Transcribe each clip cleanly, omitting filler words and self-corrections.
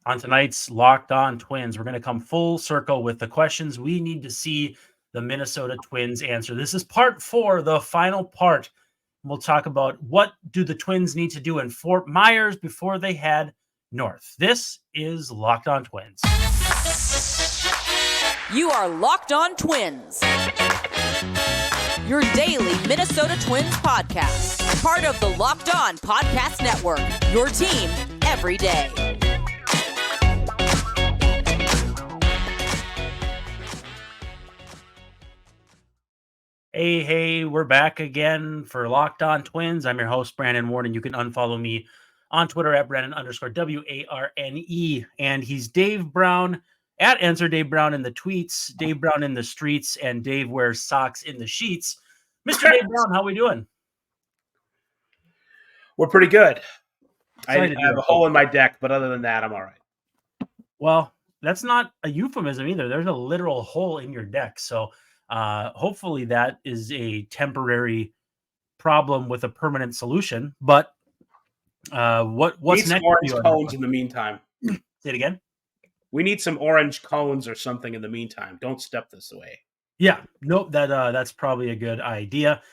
On tonight's Locked On Twins, we're going to come full circle with the questions we need to see the Minnesota Twins answer. This is part 4, the final part. We'll talk about what do the Twins need to do in Fort Myers before they head north. This is Locked On Twins. You are Locked On Twins, your daily Minnesota Twins podcast, part of the Locked On Podcast Network, your team every day. Hey, we're back again for Locked On Twins. I'm your host, Brandon Warden. You can unfollow me on Twitter at Brandon_WARNE. And he's Dave Brown at Answer Dave Brown in the tweets, Dave Brown in the streets, and Dave wears socks in the sheets. Mr. Dave Brown, how we doing? We're pretty good. I have a hole in my deck, but other than that, I'm all right. Well, that's not a euphemism either. There's a literal hole in your deck. So hopefully that is a temporary problem with a permanent solution. But what's next? Some orange cones in the meantime. Say it again. We need some orange cones or something in the meantime. Don't step this away. Yeah, nope. That's probably a good idea.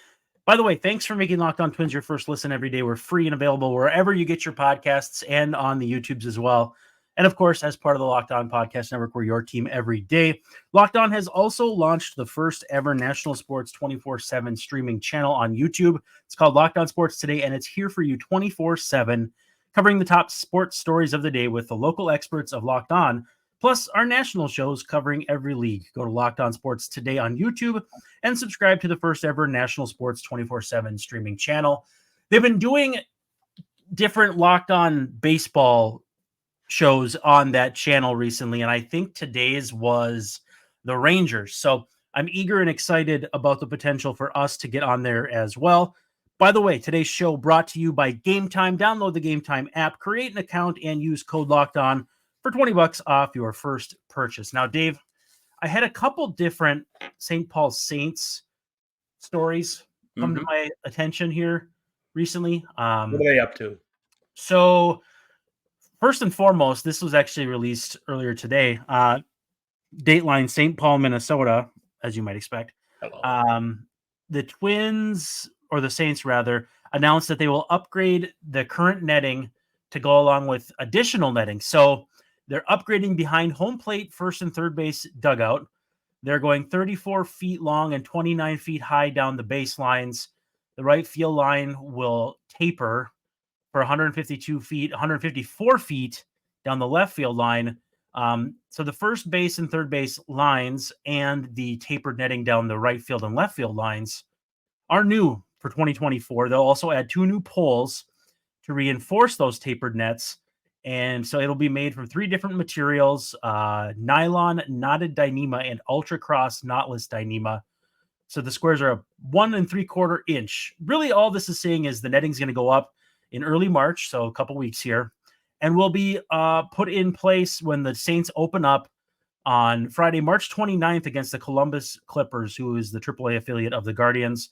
By the way, thanks for making Locked On Twins your first listen every day. We're free and available wherever you get your podcasts and on the YouTubes as well. And of course, as part of the Locked On Podcast Network, we're your team every day. Locked On has also launched the first ever national sports 24/7 streaming channel on YouTube. It's called Locked On Sports Today, and it's here for you 24/7, covering the top sports stories of the day with the local experts of Locked On, plus our national shows covering every league. Go to Locked On Sports Today on YouTube and subscribe to the first ever national sports 24/7 streaming channel. They've been doing different Locked On baseball shows on that channel recently, and I think today's was the Rangers. So I'm eager and excited about the potential for us to get on there as well. By the way, today's show brought to you by Game Time. Download the Game Time app, create an account, and use code Locked On for $20 off your first purchase. Now, Dave, I had a couple different St. Paul Saints stories come to my attention here recently. What are they up to? So first and foremost, this was actually released earlier today. Dateline, St. Paul, Minnesota, as you might expect. The Twins, or the Saints rather, announced that they will upgrade the current netting to go along with additional netting. So they're upgrading behind home plate, first and third base dugout. They're going 34 feet long and 29 feet high down the baselines. The right field line will taper for 154 feet down the left field line. So the first base and third base lines and the tapered netting down the right field and left field lines are new for 2024. They'll also add 2 new poles to reinforce those tapered nets. And so it'll be made from 3 different materials, nylon, knotted Dyneema, and ultra cross knotless Dyneema. So the squares are 1 3/4 inch. Really all this is saying is the netting's going to go up in early March, so a couple weeks here, and will be put in place when the Saints open up on Friday, March 29th against the Columbus Clippers, who is the AAA affiliate of the Guardians.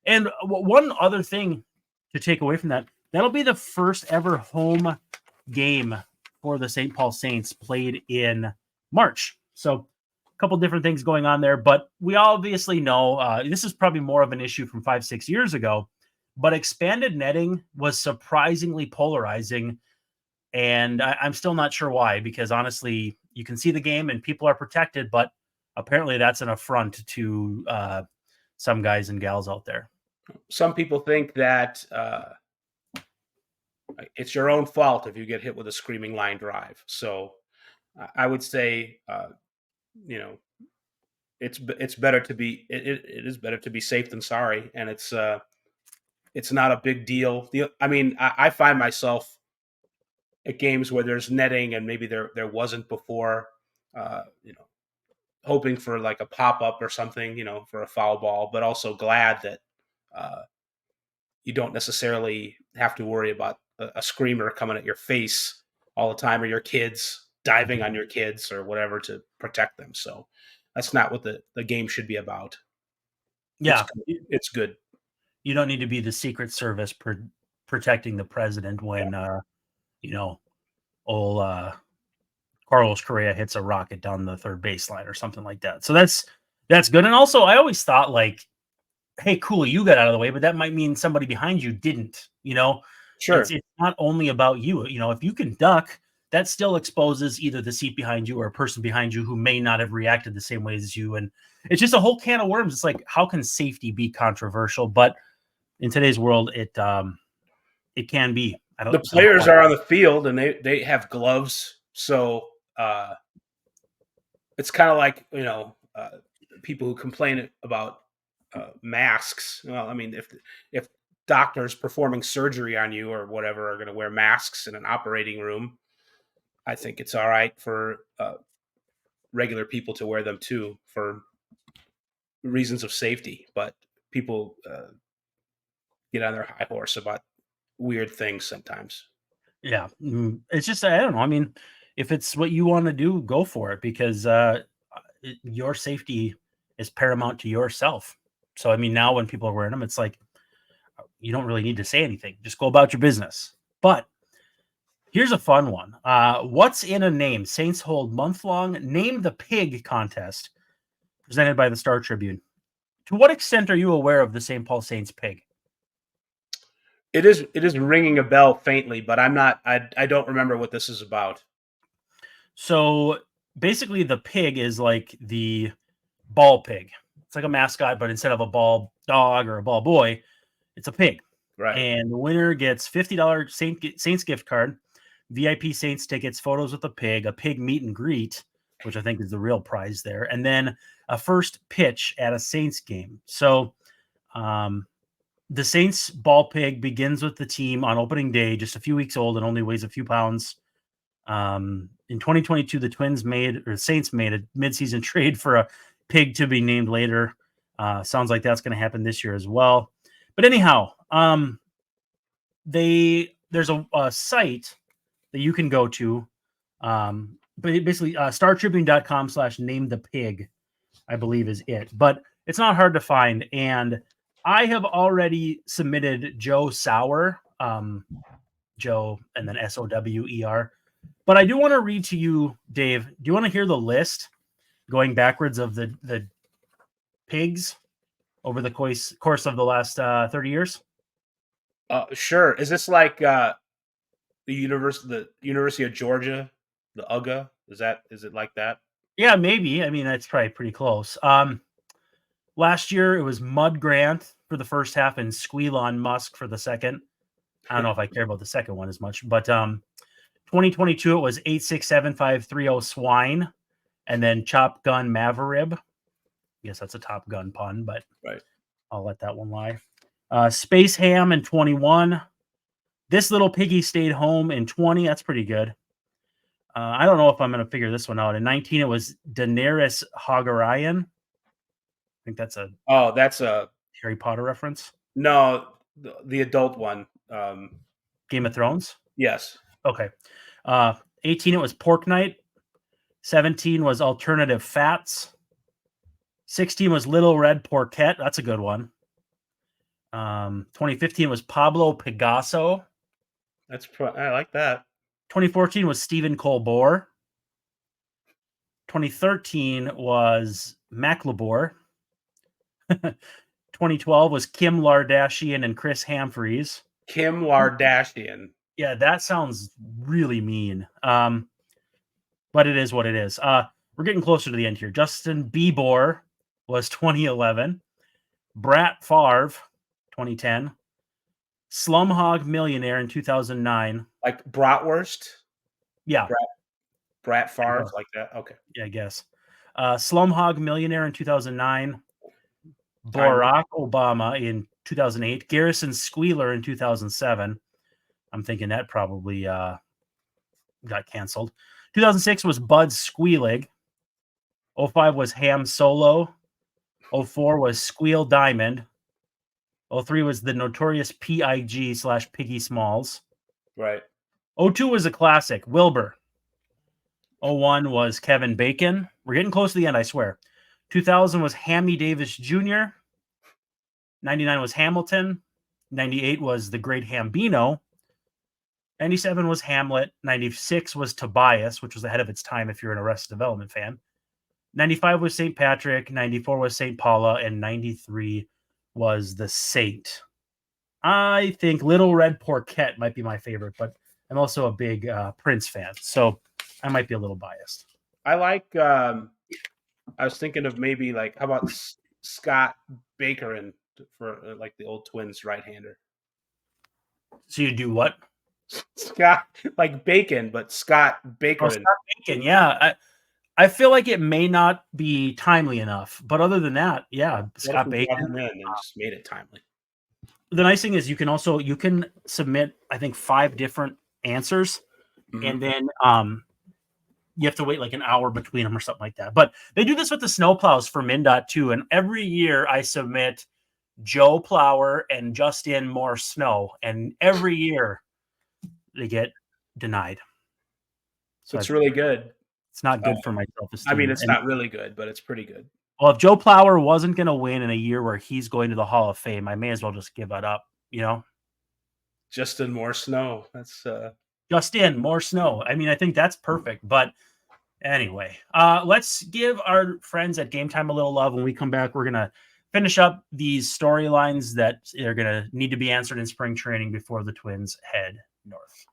And one other thing to take away from that, that'll be the first ever home game for the St. Paul Saints played in March. So a couple different things going on there, but we obviously know this is probably more of an issue from 5-6 years ago. But expanded netting was surprisingly polarizing, and I'm still not sure why, because honestly, you can see the game and people are protected, but apparently that's an affront to some guys and gals out there. Some people think that it's your own fault if you get hit with a screaming line drive. So I would say, it's better to be it is better to be safe than sorry, and it's not a big deal. I find myself at games where there's netting and maybe there wasn't before, hoping for like a pop-up or something, for a foul ball, but also glad that you don't necessarily have to worry about a screamer coming at your face all the time, or your kids diving on your kids or whatever to protect them. So that's not what the game should be about. Yeah. It's good. You don't need to be the Secret Service protecting the president when, old Carlos Correa hits a rocket down the third baseline or something like that. So that's good. And also, I always thought like, hey, cool, you got out of the way, but that might mean somebody behind you didn't. Sure. It's not only about you. If you can duck, that still exposes either the seat behind you or a person behind you who may not have reacted the same way as you. And it's just a whole can of worms. It's like, how can safety be controversial? But in today's world, it can be. The players are on the field and they have gloves, so it's kind of like people who complain about masks. Well, I mean, if doctors performing surgery on you or whatever are going to wear masks in an operating room, I think it's all right for regular people to wear them too for reasons of safety. But people get on their high horse about weird things sometimes. Yeah, it's just, I don't know. I mean, if it's what you want to do, go for it, because your safety is paramount to yourself. So, I mean, now when people are wearing them, it's like you don't really need to say anything. Just go about your business. But here's a fun one. What's in a name? Saints hold month-long Name the Pig contest presented by the Star Tribune. To what extent are you aware of the St. Paul Saints pig? It is ringing a bell faintly, but I'm not. I don't remember what this is about. So basically, the pig is like the ball pig. It's like a mascot, but instead of a ball dog or a ball boy, it's a pig. Right. And the winner gets $50 Saints gift card, VIP Saints tickets, photos with a pig meet and greet, which I think is the real prize there, and then a first pitch at a Saints game. So, the Saints ball pig begins with the team on opening day, just a few weeks old and only weighs a few pounds. In 2022, the Saints made a midseason trade for a pig to be named later. Sounds like that's going to happen this year as well. But anyhow, there's a site that you can go to. But basically, startribune.com/namethepig, I believe is it. But it's not hard to find. And I have already submitted Joe Sauer, Joe, and then SOWER. But I do want to read to you, Dave. Do you want to hear the list going backwards of the pigs over the course of the last 30 years? Sure. Is this like the University of Georgia, the UGA? Is it like that? Yeah, maybe. I mean, that's probably pretty close. Last year, it was Mud Grant for the first half and Squealon Musk for the second. I don't know if I care about the second one as much, but 2022, it was 867-530 Swine, and then Chop Gun Maverib. I guess that's a Top Gun pun, but right. I'll let that one lie. Space Ham in 21. This Little Piggy Stayed Home in 20. That's pretty good. I don't know if I'm going to figure this one out. In 19, it was Daenerys Hogarayan. I think that's a Harry Potter reference. No, the adult one. Game of Thrones? Yes. Okay. 18, it was Pork Night. 17 was Alternative Fats. 16 was Little Red Porkette. That's a good one. 2015 was Pablo Picasso. I like that. 2014 was Stephen Colbert. 2013 was McLebore. 2012 was Kim Kardashian and Chris Humphries. Kim Kardashian. Yeah, that sounds really mean. But it is what it is. We're getting closer to the end here. Justin Bieber was 2011. Brat Favre, 2010. Slumhog Millionaire in 2009. Like Bratwurst? Yeah. Brat Favre, like that? Okay. Yeah, I guess. Slumhog Millionaire in 2009. Barack Obama in 2008. Garrison Squealer in 2007. I'm thinking that probably got canceled. 2006 was Bud Squealig. 05 was Ham Solo. 04 was Squeal Diamond. 03 was the notorious PIG/Piggy Smalls. Right. 02 was a classic, Wilbur. 01 was Kevin Bacon. We're getting close to the end, I swear. 2000 was Hammy Davis Jr. 99 was Hamilton. 98 was the Great Hambino. 97 was Hamlet. 96 was Tobias, which was ahead of its time if you're an Arrested Development fan. 95 was St. Patrick. 94 was St. Paula. And 93 was the Saint. I think Little Red Porquette might be my favorite, but I'm also a big Prince fan, so I might be a little biased. I like. I was thinking of maybe like, how about Scott Bakerin for like the old Twins right-hander? So you do what? Scott, like bacon, but Scott Bakerin. Oh, Scott Bacon, yeah. I feel like it may not be timely enough, but other than that, yeah, Scott Bacon. Him in and just made it timely. The nice thing is you can submit, I think, 5 different answers, and then you have to wait like an hour between them or something like that. But they do this with the snowplows for MnDOT too, and every year I submit Joe Plower and Justin More Snow, and every year they get denied. So it's really good. It's not good for my self-esteem. I mean, it's not really good, but it's pretty good. Well, if Joe Plower wasn't going to win in a year where he's going to the Hall of Fame, I may as well just give it up, you know? Justin More Snow. That's Justin More Snow. I mean, I think that's perfect. But anyway, let's give our friends at Game Time a little love. When we come back, we're going to finish up these storylines that are going to need to be answered in spring training before the Twins head north.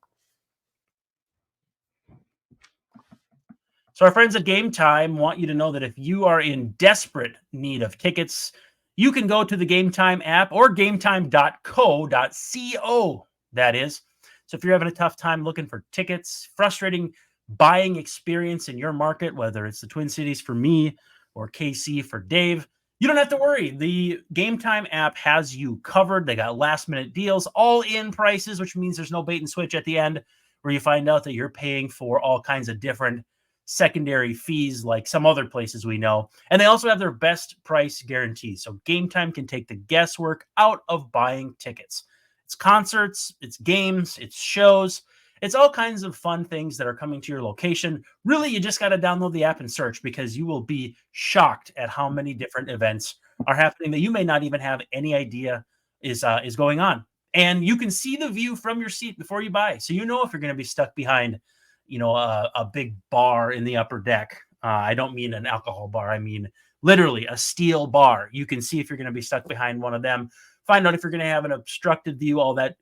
So our friends at Game Time want you to know that if you are in desperate need of tickets, you can go to the Game Time app or gametime.co.co, that is. So if you're having a tough time looking for tickets, frustrating buying experience in your market, whether it's the Twin Cities for me or KC for Dave, you don't have to worry. The Game Time app has you covered. They got last-minute deals, all-in prices, which means there's no bait and switch at the end where you find out that you're paying for all kinds of different secondary fees like some other places we know. And they also have their best price guarantee. So Game Time can take the guesswork out of buying tickets. It's concerts, it's games, it's shows, it's all kinds of fun things that are coming to your location. Really, you just got to download the app and search, because you will be shocked at how many different events are happening that you may not even have any idea is going on. And you can see the view from your seat before you buy. So you know if you're going to be stuck behind a big bar in the upper deck. I don't mean an alcohol bar. I mean literally a steel bar. You can see if you're going to be stuck behind one of them. Find out if you're going to have an obstructed view, all that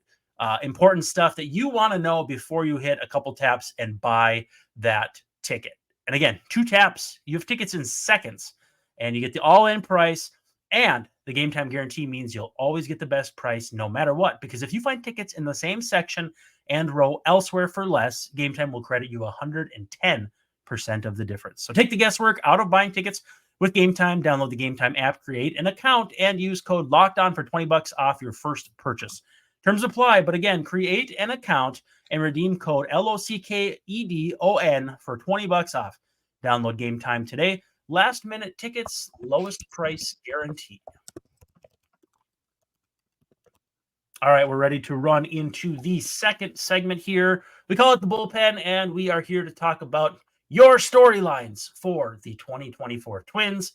important stuff that you want to know before you hit a couple taps and buy that ticket. And again, 2 taps, you have tickets in seconds, and you get the all-in price. And the Game Time guarantee means you'll always get the best price no matter what. Because if you find tickets in the same section and row elsewhere for less, Game Time will credit you 110% of the difference. So take the guesswork out of buying tickets with Game Time. Download the Game Time app, create an account, and use code LOCKEDON for $20 off your first purchase. Terms apply, but again, create an account and redeem code LOCKEDON for $20 off. Download Game Time today. Last minute tickets, lowest price guarantee. All right, we're ready to run into the second segment here. We call it the bullpen, and we are here to talk about your storylines for the 2024 Twins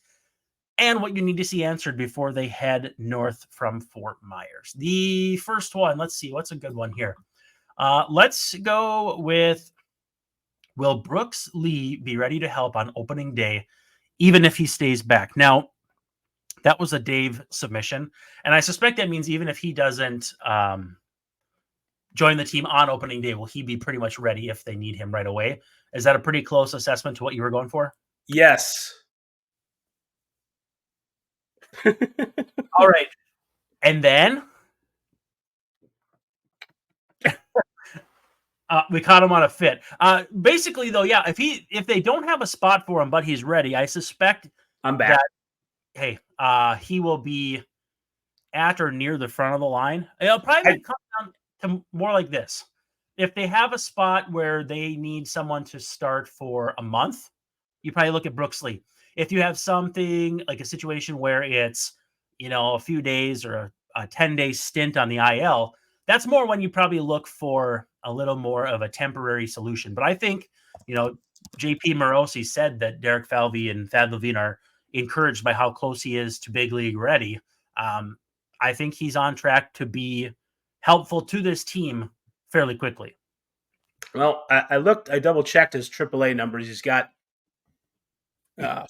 and what you need to see answered before they head north from Fort Myers. The first one, let's see, what's a good one here? Let's go with, will Brooks Lee be ready to help on opening day, even if he stays back? Now, that was a Dave submission, and I suspect that means even if he doesn't join the team on opening day, will he be pretty much ready if they need him right away? Is that a pretty close assessment to what you were going for? Yes. All right. And then we caught him on a fit. Basically, though, yeah, if they don't have a spot for him, but he's ready, I suspect I'm back. He will be at or near the front of the line. It'll probably come down to more like this. If they have a spot where they need someone to start for a month, you probably look at Brooks Lee. If you have something like a situation where it's, a few days or a 10-day stint on the IL, that's more when you probably look for a little more of a temporary solution. But I think, JP Morosi said that Derek Falvey and Thad Levine are encouraged by how close he is to big league ready. I think he's on track to be helpful to this team fairly quickly. Well, I double checked his AAA numbers. He's got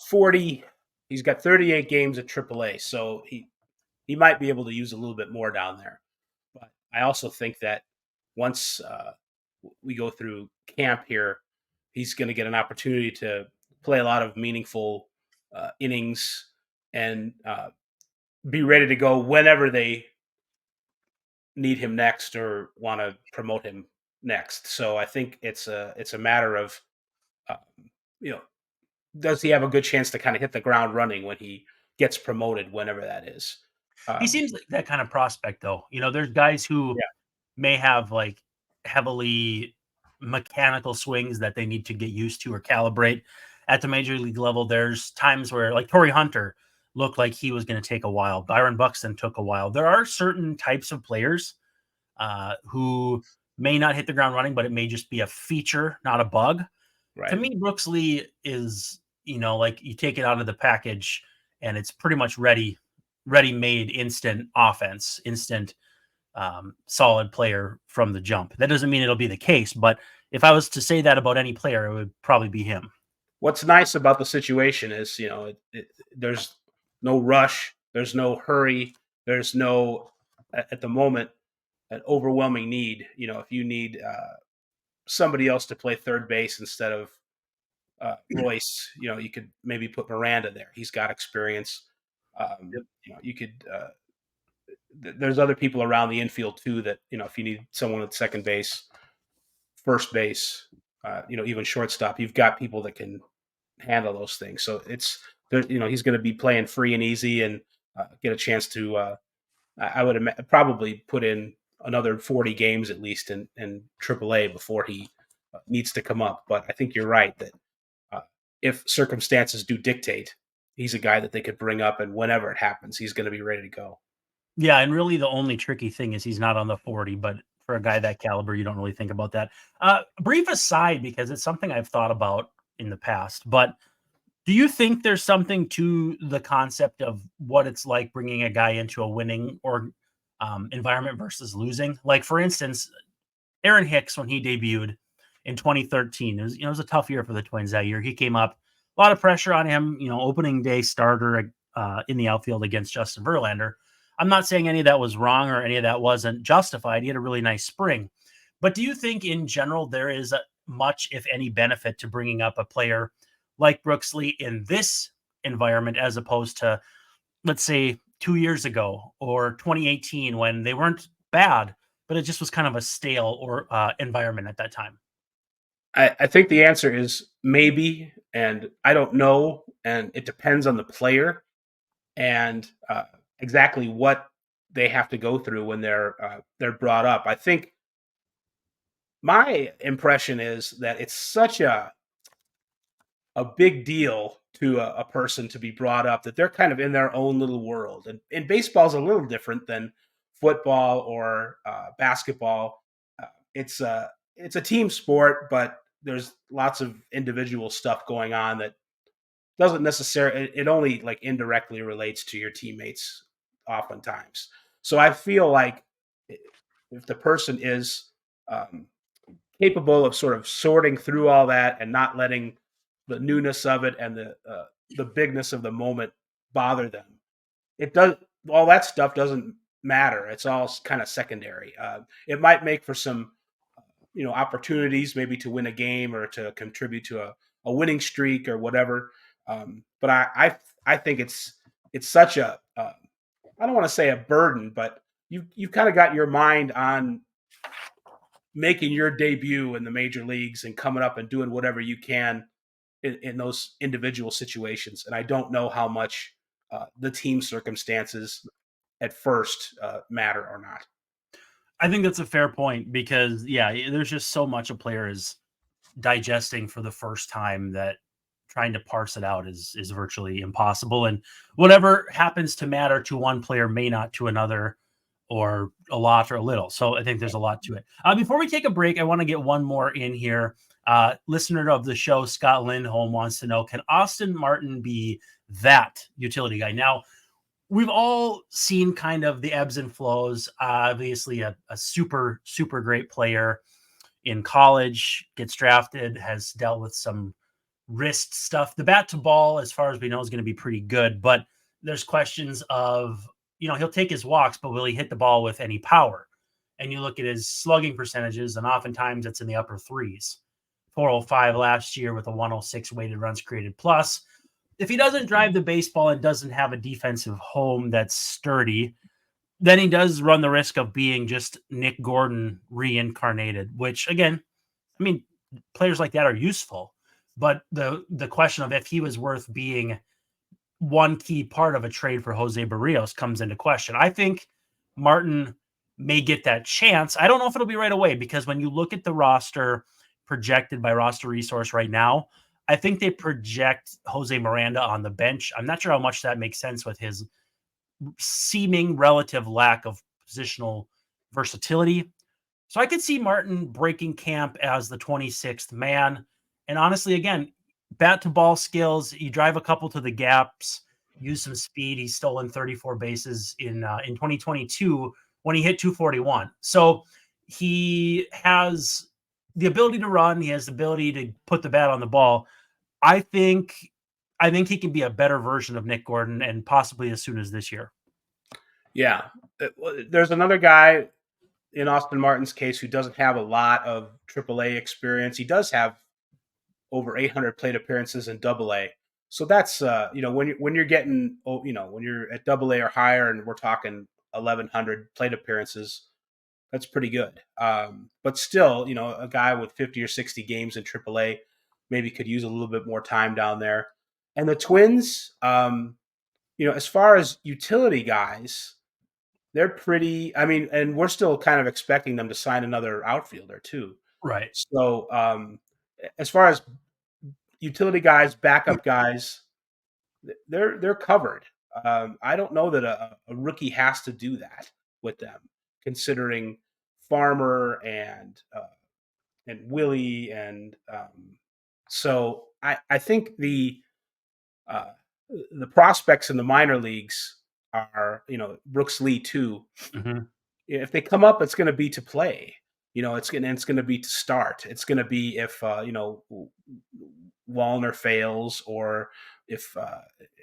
40. He's got 38 games at AAA, so he might be able to use a little bit more down there. But I also think that once we go through camp here, he's going to get an opportunity to play a lot of meaningful innings and be ready to go whenever they need him next or want to promote him next. So I think it's a matter of uh, you know, does he have a good chance to kind of hit the ground running when he gets promoted, whenever that is? He Um, seems like that kind of prospect, though. There's guys who yeah, may have like heavily mechanical swings that they need to get used to or calibrate at the major league level. There's times where, like Torrey Hunter, looked like he was going to take a while. Byron Buxton took a while. There are certain types of players who may not hit the ground running, but it may just be a feature, not a bug. To right. me, Brooks Lee is, like you take it out of the package and it's pretty much ready made, instant offense, instant solid player from the jump. That doesn't mean it'll be the case, but if I was to say that about any player, it would probably be him. What's nice about the situation is, there's no rush, there's no hurry, there's no at the moment an overwhelming need. If you need somebody else to play third base instead of Royce, you could maybe put Miranda there. He's got experience. Yep. You could. There's other people around the infield too that if you need someone at second base, first base, even shortstop, you've got people that can handle those things. So it's there. He's going to be playing free and easy and get a chance to. I would probably put in another 40 games at least in AAA before he needs to come up. But I think you're right that if circumstances do dictate, he's a guy that they could bring up, and whenever it happens, he's going to be ready to go. Yeah, and really the only tricky thing is he's not on the 40, but for a guy that caliber, you don't really think about that. Brief aside, because it's something I've thought about in the past, but do you think there's something to the concept of what it's like bringing a guy into a winning or environment versus losing? Like, for instance, Aaron Hicks, when he debuted in 2013, it was a tough year for the Twins that year. He came up, a lot of pressure on him, opening day starter in the outfield against Justin Verlander. I'm not saying any of that was wrong or any of that wasn't justified. He had a really nice spring. But do you think in general there is much, if any, benefit to bringing up a player like Brooks Lee in this environment as opposed to, let's say, 2 years ago or 2018 when they weren't bad, but it just was kind of a stale or environment at that time? I think the answer is maybe, and I don't know, and it depends on the player and exactly what they have to go through when they're brought up. I think my impression is that it's such a big deal to a person to be brought up that they're kind of in their own little world. And baseball is a little different than football or basketball. It's a team sport, but there's lots of individual stuff going on that doesn't necessarily. It only like indirectly relates to your teammates, oftentimes. So I feel like if the person is um, capable of sort of sorting through all that and not letting the newness of it and the bigness of the moment bother them, it does. All that stuff doesn't matter. It's all kind of secondary. It might make for some opportunities maybe to win a game or to contribute to a winning streak or whatever. But I think it's such a I don't want to say a burden, but you've kind of got your mind on making your debut in the major leagues and coming up and doing whatever you can in those individual situations. And I don't know how much the team circumstances at first matter or not. I think that's a fair point because, yeah, there's just so much a player is digesting for the first time that trying to parse it out is virtually impossible. And whatever happens to matter to one player may not to another, or a lot or a little. So I think there's a lot to it. Before we take a break, I want to get one more in here. Listener of the show, Scott Lindholm, wants to know, can Austin Martin be that utility guy? Now, we've all seen kind of the ebbs and flows. Obviously, a super, super great player in college, gets drafted, has dealt with some wrist stuff. The bat to ball, as far as we know, is going to be pretty good, but there's questions of, he'll take his walks, but will he hit the ball with any power? And you look at his slugging percentages, and oftentimes it's in the upper threes. 405 last year with a 106 weighted runs created plus. If he doesn't drive the baseball and doesn't have a defensive home that's sturdy, then he does run the risk of being just Nick Gordon reincarnated, which, again, I mean, players like that are useful. But the question of if he was worth being one key part of a trade for Jose Barrios comes into question. I think Martin may get that chance. I don't know if it'll be right away, because when you look at the roster projected by Roster Resource right now, I think they project Jose Miranda on the bench. I'm not sure how much that makes sense with his seeming relative lack of positional versatility. So I could see Martin breaking camp as the 26th man. And honestly, again, bat to ball skills, you drive a couple to the gaps, use some speed. He's stolen 34 bases in 2022 when he hit 241. So he has the ability to run. He has the ability to put the bat on the ball. I think he can be a better version of Nick Gordon, and possibly as soon as this year. Yeah. There's another guy in Austin Martin's case who doesn't have a lot of AAA experience. He does have over 800 plate appearances in AA. So that's, when you're getting, when you're at AA or higher and we're talking 1,100 plate appearances, that's pretty good. But still, a guy with 50 or 60 games in AAA maybe could use a little bit more time down there. And the Twins, as far as utility guys, they're pretty, and we're still kind of expecting them to sign another outfielder too. Right. So as far as utility guys, backup guys, they're covered. I don't know that a rookie has to do that with them, considering Farmer and Willie, and so I think the prospects in the minor leagues are, Brooks Lee too. Mm-hmm. If they come up, it's going to be to play. It's going to be to start. It's going to be if Wallner fails, or if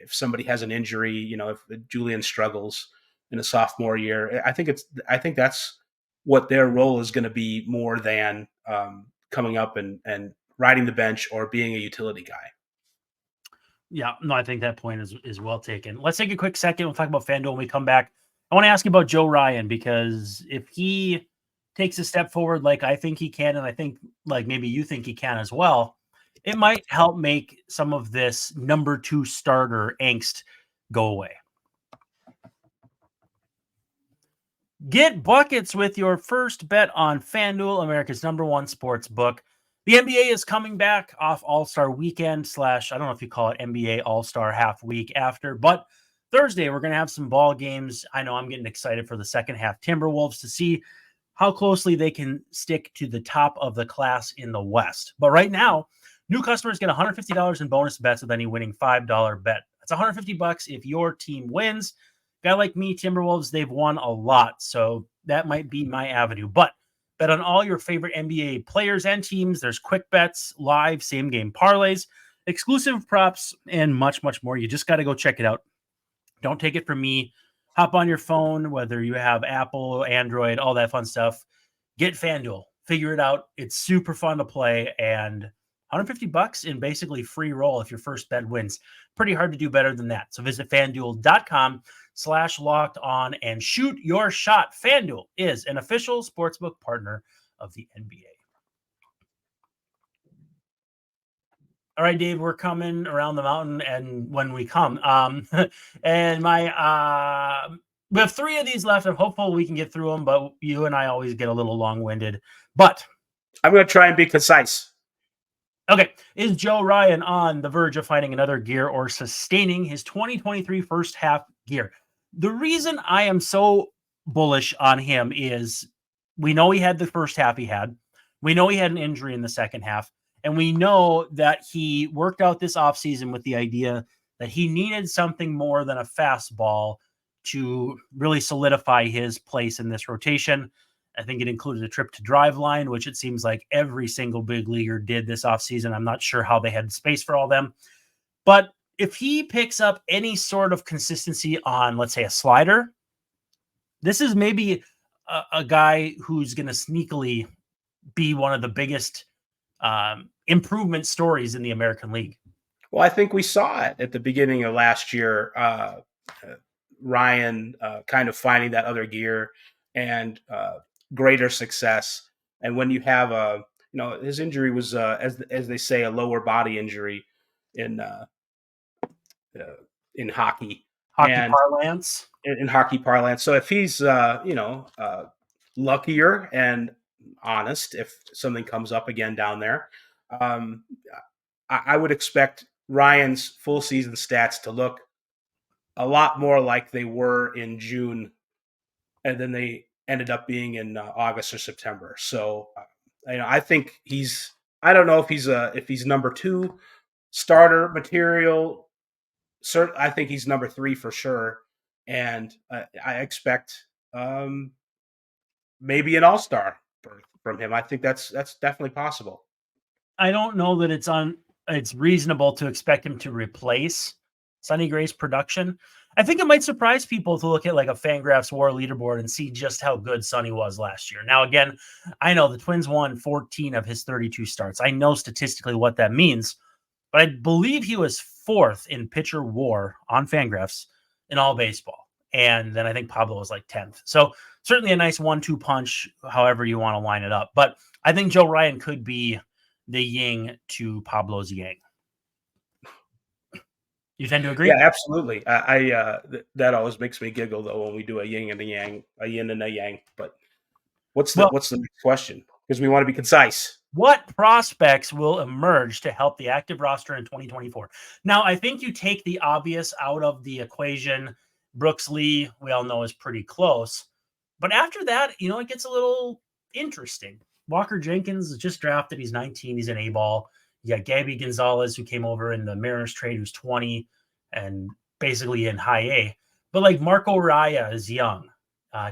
somebody has an injury, if Julian struggles in a sophomore year. I think that's what their role is going to be, more than coming up and riding the bench or being a utility guy. Yeah, no, I think that point is well taken. Let's take a quick second. We'll talk about FanDuel when we come back. I want to ask you about Joe Ryan, because if he takes a step forward like I think he can, and I think like maybe you think he can as well, it might help make some of this number 2 starter angst go away. Get buckets with your first bet on FanDuel, America's #1 sports book. The NBA is coming back off All-Star Weekend / I don't know if you call it NBA All-Star half week after, but Thursday we're going to have some ball games. I know I'm getting excited for the second half Timberwolves to see how closely they can stick to the top of the class in the West. But right now, new customers get $150 in bonus bets with any winning $5 bet. That's $150 if your team wins. Guy like me, Timberwolves, they've won a lot, so that might be my avenue. But bet on all your favorite NBA players and teams. There's quick bets, live, same-game parlays, exclusive props, and much, much more. You just got to go check it out. Don't take it from me. Hop on your phone, whether you have Apple, Android, all that fun stuff. Get FanDuel. Figure it out. It's super fun to play, and $150 in basically free roll if your first bet wins. Pretty hard to do better than that. So visit FanDuel.com/lockedon and shoot your shot. FanDuel is an official sportsbook partner of the NBA. All right, Dave, we're coming around the mountain, and when we come, and we have 3 of these left. I'm hopeful we can get through them, but you and I always get a little long-winded. But I'm going to try and be concise. Okay, is Joe Ryan on the verge of finding another gear or sustaining his 2023 first half gear? The reason I am so bullish on him is we know he had the first half he had. We know he had an injury in the second half. And we know that he worked out this offseason with the idea that he needed something more than a fastball to really solidify his place in this rotation. I think it included a trip to Driveline, which it seems like every single big leaguer did this offseason. I'm not sure how they had space for all them. But if he picks up any sort of consistency on, let's say, a slider, this is maybe a guy who's going to sneakily be one of the biggest improvement stories in the American League. Well, I think we saw it at the beginning of last year. Ryan kind of finding that other gear and greater success. And when you have his injury was as they say, a lower body injury in hockey. Parlance. In hockey parlance. So if he's luckier and honest, if something comes up again down there, I would expect Ryan's full season stats to look a lot more like they were in June, and then they ended up being in August or September. So, I think he's. I don't know if he's number 2 starter material. I think he's number 3 for sure, and I expect maybe an all-star from him. I think that's definitely possible. I don't know that it's reasonable to expect him to replace Sonny Gray's production. I think it might surprise people to look at like a Fangraphs WAR leaderboard and see just how good Sonny was last year. Now, again, I know the Twins won 14 of his 32 starts. I know statistically what that means, but I believe he was 4th in pitcher WAR on Fangraphs in all baseball. And then I think Pablo was like 10th. So certainly a nice 1-2 punch, however you want to line it up. But I think Joe Ryan could be the yin to Pablo's yang. You tend to agree? Yeah, absolutely. That always makes me giggle though when we do a yin and a yang, a yin and a yang. But what's the next question? Because we want to be concise. What prospects will emerge to help the active roster in 2024? Now, I think you take the obvious out of the equation. Brooks Lee, we all know, is pretty close. But after that, it gets a little interesting. Walker Jenkins is just drafted. He's 19. He's an A-ball. You got Gabby Gonzalez, who came over in the Mariners trade, who's 20 and basically in high A. But like Marco Raya is young.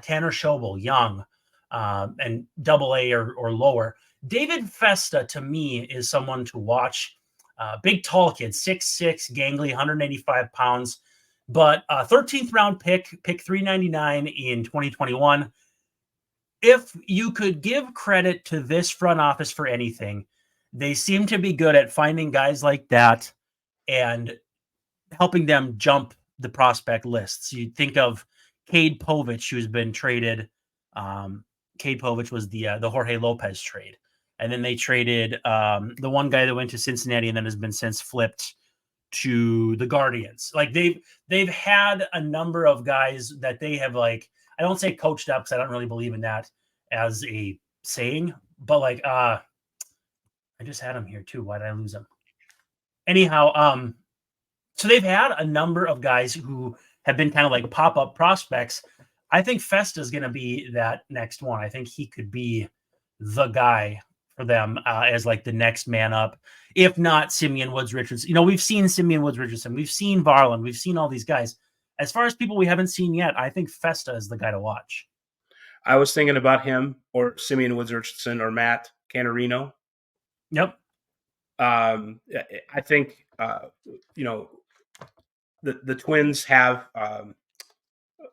Tanner Schobel, young, and double A or lower. David Festa, to me, is someone to watch. Big, tall kid, 6'6", gangly, 185 pounds. But 13th round pick 399 in 2021. If you could give credit to this front office for anything, they seem to be good at finding guys like that and helping them jump the prospect lists. You think of Cade Povich, who's been traded. Cade Povich was the Jorge Lopez trade. And then they traded the one guy that went to Cincinnati and then has been since flipped to the Guardians. Like they've had a number of guys that they have, like, I don't say coached up because I don't really believe in that as a saying, but like I just had him here too. Why did I lose him? Anyhow, so they've had a number of guys who have been kind of like pop-up prospects. I think Festa is going to be that next one. I think he could be the guy for them as like the next man up, if not Simeon Woods Richardson. We've seen Simeon Woods Richardson. We've seen Varland. We've seen all these guys. As far as people we haven't seen yet, I think Festa is the guy to watch. I was thinking about him or Simeon Woods Richardson or Matt Canarino. Yep. I think, the Twins have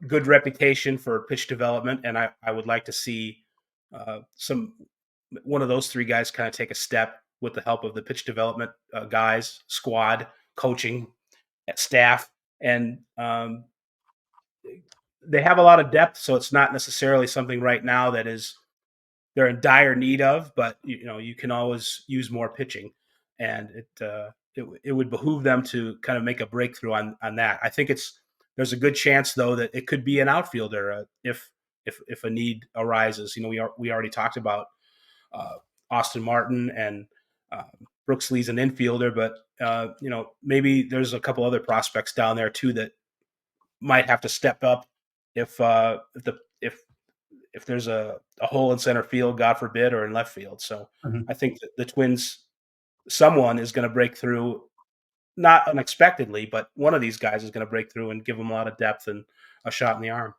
good reputation for pitch development, and I would like to see one of those 3 guys kind of take a step with the help of the pitch development guys, squad, coaching, staff, and they have a lot of depth, so it's not necessarily something right now that they're in dire need of, but you can always use more pitching, and it would behoove them to kind of make a breakthrough on that. I think there's a good chance though that it could be an outfielder if a need arises. We already talked about Austin Martin and Brooks Lee's an infielder, but maybe there's a couple other prospects down there too that might have to step up if there's a hole in center field, God forbid, or in left field. So I think that the Twins, someone is going to break through, not unexpectedly, but one of these guys is going to break through and give them a lot of depth and a shot in the arm.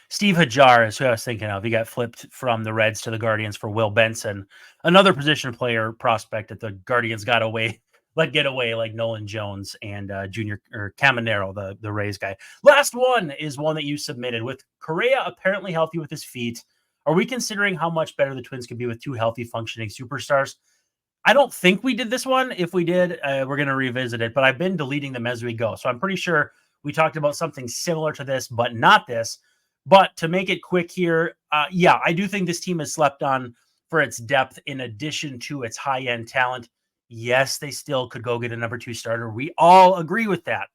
Steve Hajar is who I was thinking of. He got flipped from the Reds to the Guardians for Will Benson, another position player prospect that the Guardians let get away, like Nolan Jones and Junior or Caminero, the Rays guy. Last one is one that you submitted with Correa apparently healthy with his feet. Are we considering how much better the Twins could be with two healthy, functioning superstars? I don't think we did this one. If we did, we're going to revisit it, but I've been deleting them as we go. So I'm pretty sure we talked about something similar to this, but not this. But to make it quick here, yeah, I do think this team is slept on for its depth in addition to its high-end talent. Yes, they still could go get a number 2 starter. We all agree with that.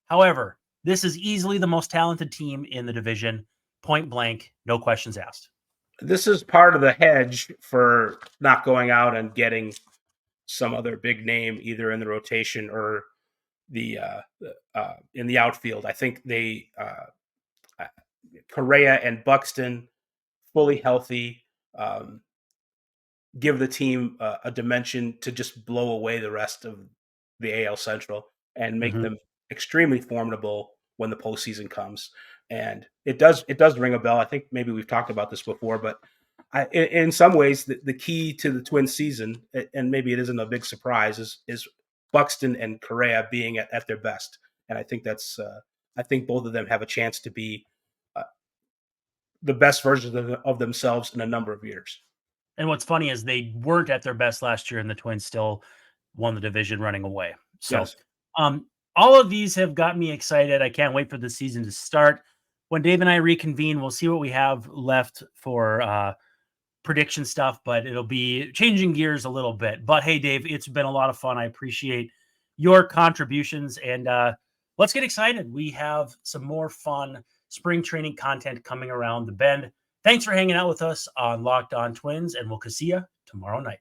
However, this is easily the most talented team in the division, point blank, no questions asked. This is part of the hedge for not going out and getting some other big name either in the rotation or the in the outfield. I think they Correa and Buxton fully healthy give the team a dimension to just blow away the rest of the AL Central and make them extremely formidable when the postseason comes. And it does ring a bell. I think maybe we've talked about this before, but in some ways, the key to the Twins season, and maybe it isn't a big surprise, is Buxton and Correa being at their best. And I think that's I think both of them have a chance to be the best versions of themselves in a number of years. And what's funny is they weren't at their best last year, and the Twins still won the division running away. So, yes. All of these have got me excited. I can't wait for the season to start. When Dave and I reconvene, we'll see what we have left for prediction stuff, but it'll be changing gears a little bit. But hey, Dave, it's been a lot of fun. I appreciate your contributions, and let's get excited. We have some more fun spring training content coming around the bend. Thanks for hanging out with us on Locked On Twins, and we'll see you tomorrow night.